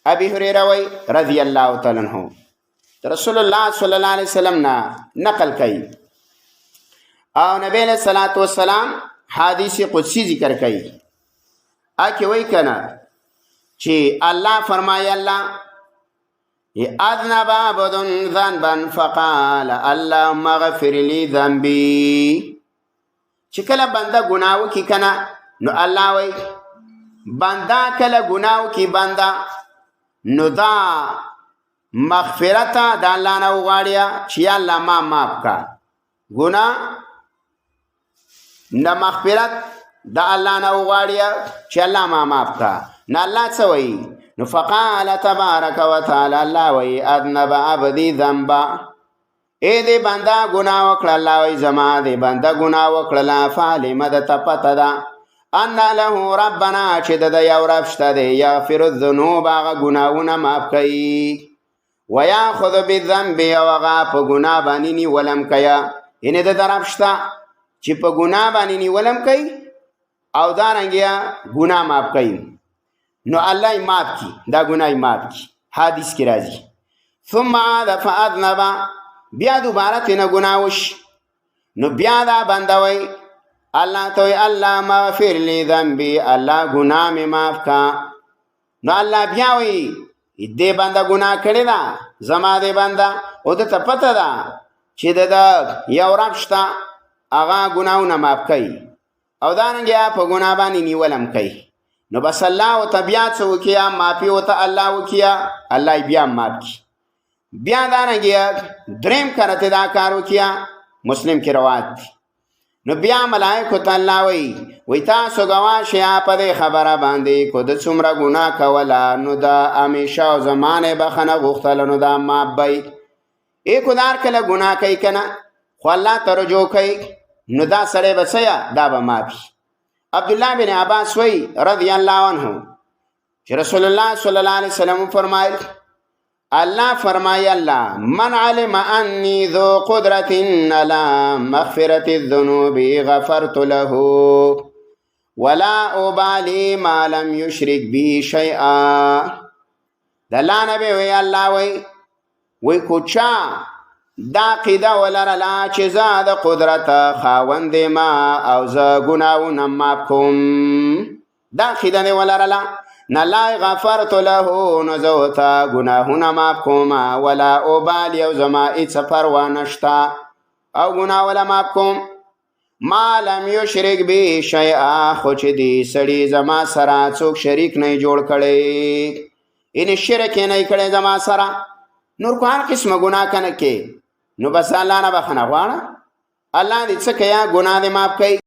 ابي هريره وی رضی الله تعالی عنہ رسول الله صلی الله علیه وسلم نا نقل کړي او نبی علیہ الصلوۃ والسلام حدیث قدسی ذکر کړي اکی وی کنا چې الله فرمایي الله اذنب عبد ذنبا فقال اللهم اغفر لي ذنبي چې کله بنده ګناو کی کنا نو الله وی بنده کله ګناو کی بنده نو دا مغفرت د الله نه وغواړي چې الله ما معاف کا ګناه نه مغفرت د الله نه وغواړي چې الله ما معاف کا نه الله څه وی نو فقال تبارک وتعالى الله وی اذنب عبدي ذنبا اے دې بندا ګناه وکړه الله وی زما دې بندا ګناه وکړه فعلم د تپته دا ان له ربنا چې د یو رب شته دی یغفر الذنوب هغه ګناهونه معاف کوي وياخذ بالذنب وغا په ګناه باندې نیولم کیا ان د رب شته چې په ګناه باندې نیولم کوي او دارنګیا ګناه معاف کوي نو الله معاف کی دا ګناه معاف کی حدیث کې راځي ثم عاد فاذنب بیا دوباره تنه ګناه وش نو بیا دا بندوي الله ته الله مغفر لي ذنبي الله ګناه مې معاف کا نو الله بیا وی دې بنده ګناه کړی دا زما دې بنده او ته پته ده چې د یو رب شته هغه ګناهونه معاف کوي او دارنګه په ګناه باندې نیولم کوي نو بس الله او طبيعت سو کیا معافي او ته الله وکیا الله بیا معاف کی بیا دارنګه دریم کرته دا کار وکیا مسلم کی روایت نو بیا ملائکه ته الله وی تاسو گواشه په خبره باندې کو د څومره ګناه کولا نو دا همیشه زمانه بخنه غختل نو دا معبای ایک دار کله ګناه کوي کنه خو الله ترجو کوي نو دا سره بسیا دا به معافي عبد الله بن عباس وی رضی الله عنه چې رسول الله صلی الله علیه وسلم فرمایل الله فرمای الله من علم انی ذو قدرت على مغفرة الذنوب غفرت له ولا ابالي ما لم يشرك بي شيئا دلا نبی وی الله وی کوچا دا قیده ولرلا چې زاد قدرت خاوند ما او ز ګناونه معاف کوم دا قیده ولرلا نه لا غفرت له نزوتا گناهونه معاف کوم ولا ابال یو زما هیڅ پروا نشتا او گناه ولا معاف کوم ما لم یشرک به شیئا خو چې دی سړی زما سره څوک شریک نه جوړ کړي ان شرک نه کړي زما سره نور کو هر قسم گناه کنه کې نو بس الله نه بخنه غواړه الله دې څه کیا گناه دې معاف کوي